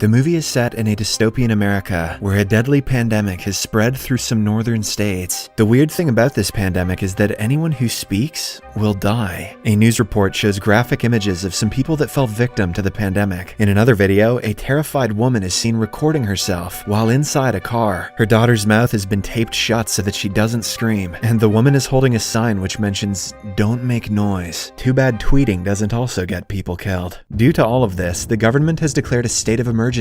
The movie is set in a dystopian America where a deadly pandemic has spread through some northern states. The weird thing about this pandemic is that anyone who speaks will die. A news report shows graphic images of some people that fell victim to the pandemic. In another video, a terrified woman is seen recording herself while inside a car. Her daughter's mouth has been taped shut so that she doesn't scream, and the woman is holding a sign which mentions, "Don't make noise." Too bad tweeting doesn't also get people killed. Due to all of this, the government has declared a state of emergency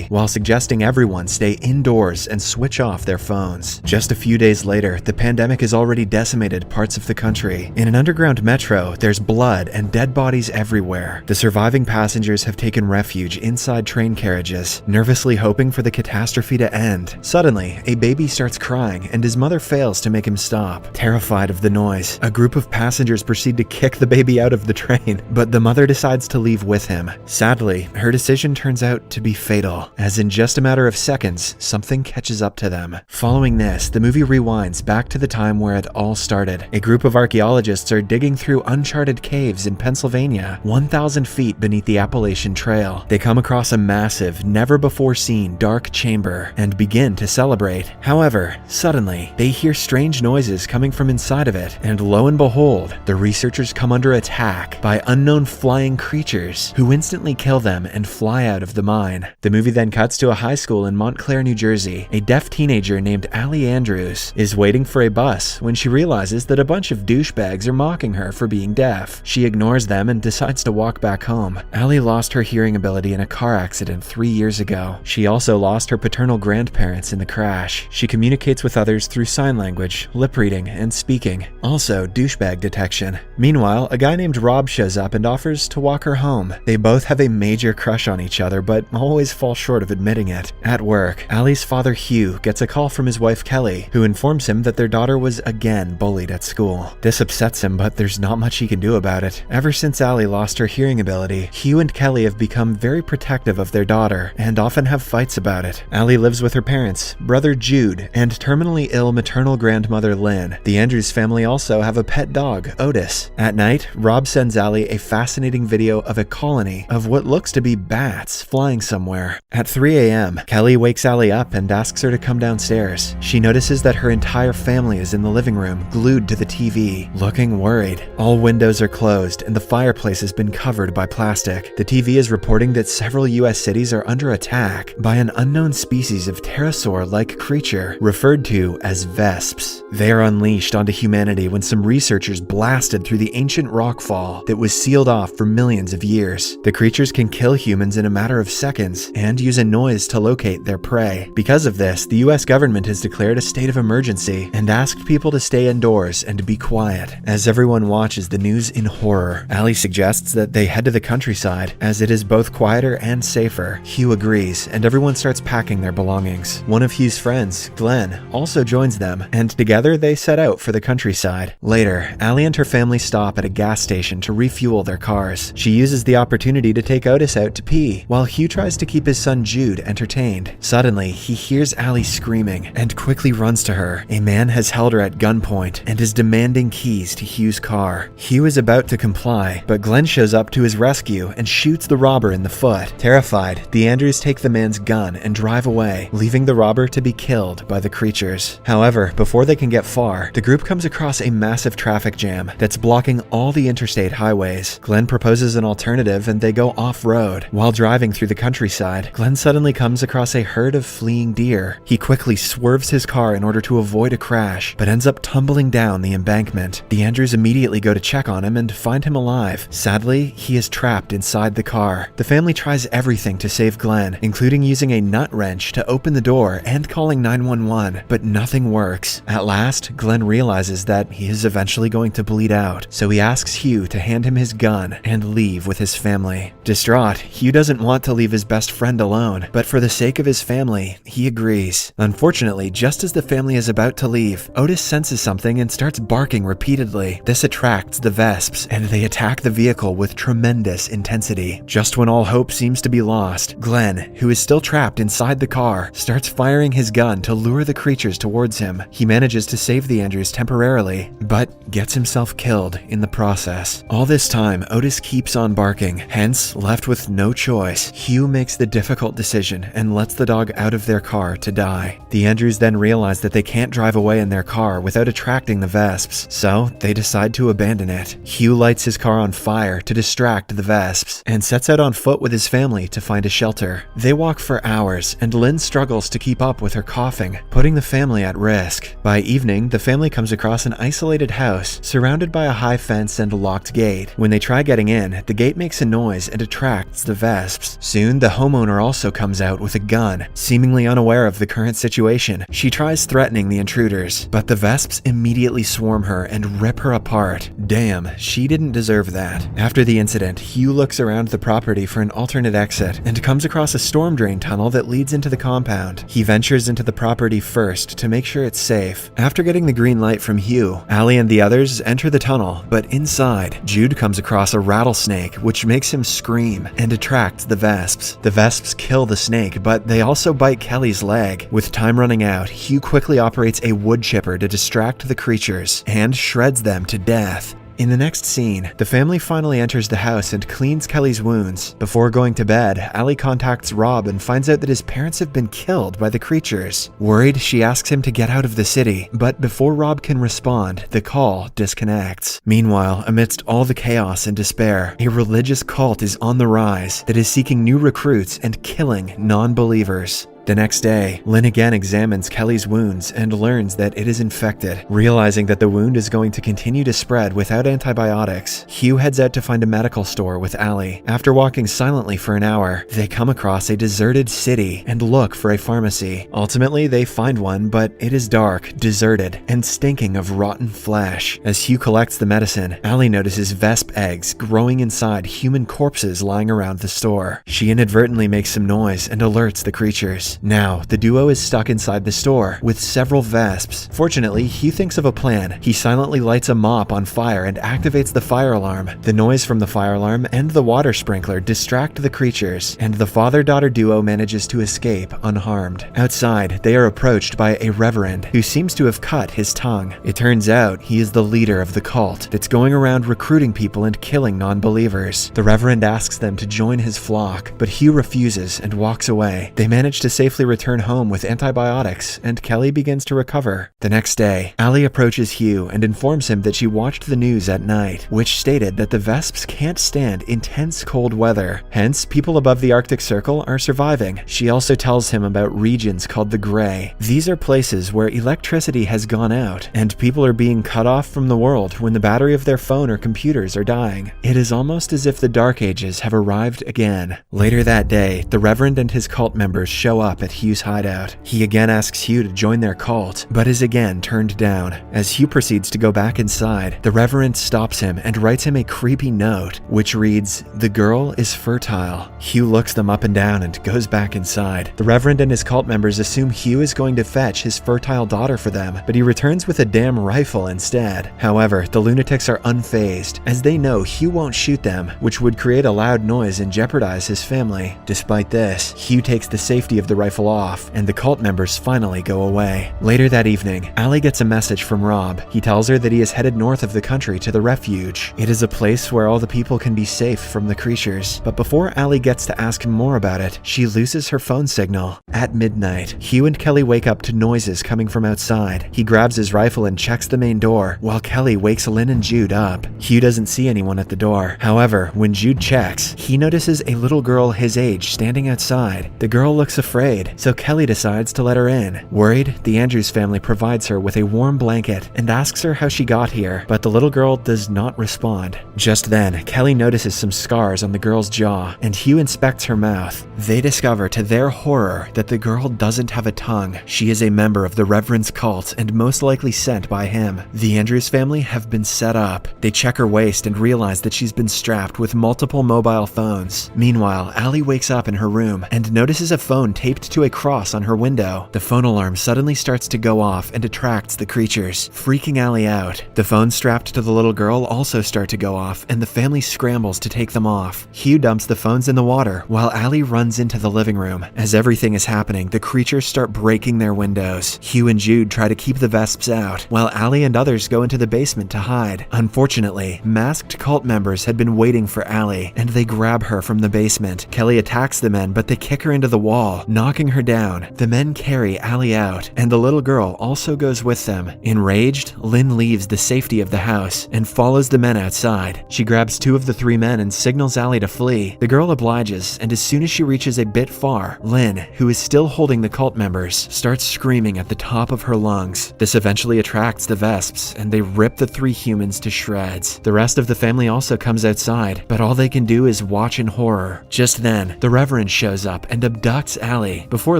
while suggesting everyone stay indoors and switch off their phones. Just a few days later, the pandemic has already decimated parts of the country. In an underground metro, there's blood and dead bodies everywhere. The surviving passengers have taken refuge inside train carriages, nervously hoping for the catastrophe to end. Suddenly, a baby starts crying and his mother fails to make him stop. Terrified of the noise, a group of passengers proceed to kick the baby out of the train, but the mother decides to leave with him. Sadly, her decision turns out to be fatal, as in just a matter of seconds, something catches up to them. Following this, the movie rewinds back to the time where it all started. A group of archaeologists are digging through uncharted caves in Pennsylvania, 1,000 feet beneath the Appalachian Trail. They come across a massive, never-before-seen dark chamber and begin to celebrate. However, suddenly, they hear strange noises coming from inside of it, and lo and behold, the researchers come under attack by unknown flying creatures who instantly kill them and fly out of the mine. The movie then cuts to a high school in Montclair, New Jersey. A deaf teenager named Allie Andrews is waiting for a bus when she realizes that a bunch of douchebags are mocking her for being deaf. She ignores them and decides to walk back home. Allie lost her hearing ability in a car accident 3 years ago. She also lost her paternal grandparents in the crash. She communicates with others through sign language, lip reading, and speaking. Also, douchebag detection. Meanwhile, a guy named Rob shows up and offers to walk her home. They both have a major crush on each other, but always fall short of admitting it. At work, Allie's father Hugh gets a call from his wife Kelly, who informs him that their daughter was again bullied at school. This upsets him, but there's not much he can do about it. Ever since Allie lost her hearing ability, Hugh and Kelly have become very protective of their daughter and often have fights about it. Allie lives with her parents, brother Jude, and terminally ill maternal grandmother Lynn. The Andrews family also have a pet dog, Otis. At night, Rob sends Allie a fascinating video of a colony of what looks to be bats flying somewhere. At 3 a.m., Kelly wakes Allie up and asks her to come downstairs. She notices that her entire family is in the living room, glued to the TV, looking worried. All windows are closed and the fireplace has been covered by plastic. The TV is reporting that several U.S. cities are under attack by an unknown species of pterosaur-like creature referred to as Vesps. They are unleashed onto humanity when some researchers blasted through the ancient rock fall that was sealed off for millions of years. The creatures can kill humans in a matter of seconds and use a noise to locate their prey. Because of this, the US government has declared a state of emergency and asked people to stay indoors and to be quiet. As everyone watches the news in horror, Allie suggests that they head to the countryside as it is both quieter and safer. Hugh agrees and everyone starts packing their belongings. One of Hugh's friends, Glenn, also joins them and together they set out for the countryside. Later, Allie and her family stop at a gas station to refuel their cars. She uses the opportunity to take Otis out to pee, while Hugh tries to keep his son Jude entertained. Suddenly, he hears Allie screaming and quickly runs to her. A man has held her at gunpoint and is demanding keys to Hugh's car. Hugh is about to comply, but Glenn shows up to his rescue and shoots the robber in the foot. Terrified, the Andrews take the man's gun and drive away, leaving the robber to be killed by the creatures. However, before they can get far, the group comes across a massive traffic jam that's blocking all the interstate highways. Glenn proposes an alternative and they go off-road. While driving through the countryside, Glenn suddenly comes across a herd of fleeing deer. He quickly swerves his car in order to avoid a crash, but ends up tumbling down the embankment. The Andrews immediately go to check on him and find him alive. Sadly, he is trapped inside the car. The family tries everything to save Glenn, including using a nut wrench to open the door and calling 911, but nothing works. At last, Glenn realizes that he is eventually going to bleed out, so he asks Hugh to hand him his gun and leave with his family. Distraught, Hugh doesn't want to leave his best friend alone, but for the sake of his family, he agrees. Unfortunately, just as the family is about to leave, Otis senses something and starts barking repeatedly. This attracts the Vesps, and they attack the vehicle with tremendous intensity. Just when all hope seems to be lost, Glenn, who is still trapped inside the car, starts firing his gun to lure the creatures towards him. He manages to save the Andrews temporarily, but gets himself killed in the process. All this time, Otis keeps on barking, hence, left with no choice, Hugh makes makes the difficult decision and lets the dog out of their car to die. The Andrews then realize that they can't drive away in their car without attracting the Vesps, so they decide to abandon it. Hugh lights his car on fire to distract the Vesps and sets out on foot with his family to find a shelter. They walk for hours, and Lynn struggles to keep up with her coughing, putting the family at risk. By evening, the family comes across an isolated house surrounded by a high fence and a locked gate. When they try getting in, the gate makes a noise and attracts the Vesps. Soon, the homeowner also comes out with a gun. Seemingly unaware of the current situation, she tries threatening the intruders, but the Vesps immediately swarm her and rip her apart. Damn, she didn't deserve that. After the incident, Hugh looks around the property for an alternate exit and comes across a storm drain tunnel that leads into the compound. He ventures into the property first to make sure it's safe. After getting the green light from Hugh, Allie and the others enter the tunnel, but inside, Jude comes across a rattlesnake, which makes him scream and attracts the Vesps. The Vesps kill the snake, but they also bite Kelly's leg. With time running out, Hugh quickly operates a wood chipper to distract the creatures and shreds them to death. In the next scene, the family finally enters the house and cleans Kelly's wounds. Before going to bed, Allie contacts Rob and finds out that his parents have been killed by the creatures. Worried, she asks him to get out of the city, but before Rob can respond, the call disconnects. Meanwhile, amidst all the chaos and despair, a religious cult is on the rise that is seeking new recruits and killing non-believers. The next day, Lynn again examines Kelly's wounds and learns that it is infected. Realizing that the wound is going to continue to spread without antibiotics, Hugh heads out to find a medical store with Allie. After walking silently for an hour, they come across a deserted city and look for a pharmacy. Ultimately, they find one, but it is dark, deserted, and stinking of rotten flesh. As Hugh collects the medicine, Allie notices Vesp eggs growing inside human corpses lying around the store. She inadvertently makes some noise and alerts the creatures. Now, the duo is stuck inside the store with several Vesps. Fortunately, Hugh thinks of a plan. He silently lights a mop on fire and activates the fire alarm. The noise from the fire alarm and the water sprinkler distract the creatures, and the father-daughter duo manages to escape unharmed. Outside, they are approached by a reverend who seems to have cut his tongue. It turns out he is the leader of the cult that's going around recruiting people and killing non-believers. The reverend asks them to join his flock, but Hugh refuses and walks away. They manage to safely return home with antibiotics, and Kelly begins to recover. The next day, Allie approaches Hugh and informs him that she watched the news at night, which stated that the Vesps can't stand intense cold weather. Hence, people above the Arctic Circle are surviving. She also tells him about regions called the Grey. These are places where electricity has gone out, and people are being cut off from the world when the battery of their phone or computers are dying. It is almost as if the Dark Ages have arrived again. Later that day, the Reverend and his cult members show up at Hugh's hideout. He again asks Hugh to join their cult, but is again turned down. As Hugh proceeds to go back inside, the Reverend stops him and writes him a creepy note, which reads, "The girl is fertile." Hugh looks them up and down and goes back inside. The Reverend and his cult members assume Hugh is going to fetch his fertile daughter for them, but he returns with a damn rifle instead. However, the lunatics are unfazed, as they know Hugh won't shoot them, which would create a loud noise and jeopardize his family. Despite this, Hugh takes the safety of the rifle off, and the cult members finally go away. Later that evening, Allie gets a message from Rob. He tells her that he is headed north of the country to the refuge. It is a place where all the people can be safe from the creatures. But before Allie gets to ask him more about it, she loses her phone signal. At midnight, Hugh and Kelly wake up to noises coming from outside. He grabs his rifle and checks the main door, while Kelly wakes Lynn and Jude up. Hugh doesn't see anyone at the door. However, when Jude checks, he notices a little girl his age standing outside. The girl looks afraid, so Kelly decides to let her in. Worried, the Andrews family provides her with a warm blanket and asks her how she got here, but the little girl does not respond. Just then, Kelly notices some scars on the girl's jaw, and Hugh inspects her mouth. They discover to their horror that the girl doesn't have a tongue. She is a member of the Reverend's cult and most likely sent by him. The Andrews family have been set up. They check her waist and realize that she's been strapped with multiple mobile phones. Meanwhile, Allie wakes up in her room and notices a phone taped taped to a cross on her window. The phone alarm suddenly starts to go off and attracts the creatures, freaking Allie out. The phones strapped to the little girl also start to go off, and the family scrambles to take them off. Hugh dumps the phones in the water while Allie runs into the living room. As everything is happening, the creatures start breaking their windows. Hugh and Jude try to keep the Vesps out, while Allie and others go into the basement to hide. Unfortunately, masked cult members had been waiting for Allie, and they grab her from the basement. Kelly attacks the men, but they kick her into the wall, knocking her down. The men carry Allie out, and the little girl also goes with them. Enraged, Lynn leaves the safety of the house and follows the men outside. She grabs 2 of the 3 men and signals Allie to flee. The girl obliges, and as soon as she reaches a bit far, Lynn, who is still holding the cult members, starts screaming at the top of her lungs. This eventually attracts the Vesps, and they rip the 3 humans to shreds. The rest of the family also comes outside, but all they can do is watch in horror. Just then, the Reverend shows up and abducts Allie. Before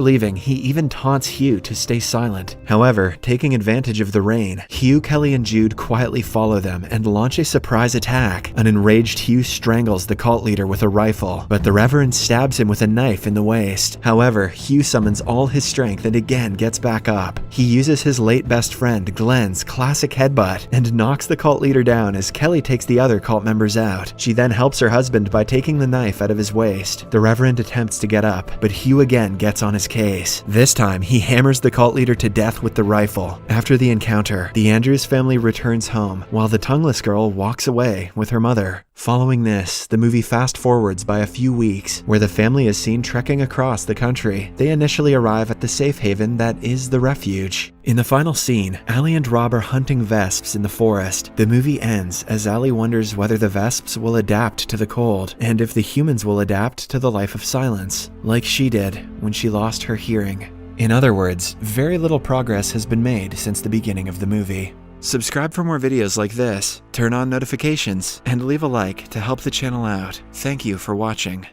leaving, he even taunts Hugh to stay silent. However, taking advantage of the rain, Hugh, Kelly, and Jude quietly follow them and launch a surprise attack. An enraged Hugh strangles the cult leader with a rifle, but the Reverend stabs him with a knife in the waist. However, Hugh summons all his strength and again gets back up. He uses his late best friend Glenn's classic headbutt and knocks the cult leader down as Kelly takes the other cult members out. She then helps her husband by taking the knife out of his waist. The Reverend attempts to get up, but Hugh again gets on his case. This time, he hammers the cult leader to death with the rifle. After the encounter, the Andrews family returns home, while the tongueless girl walks away with her mother. Following this, the movie fast forwards by a few weeks, where the family is seen trekking across the country. They initially arrive at the safe haven that is the refuge. In the final scene, Allie and Rob are hunting Vesps in the forest. The movie ends as Allie wonders whether the Vesps will adapt to the cold, and if the humans will adapt to the life of silence, like she did when she lost her hearing. In other words, very little progress has been made since the beginning of the movie. Subscribe for more videos like this, turn on notifications, and leave a like to help the channel out. Thank you for watching.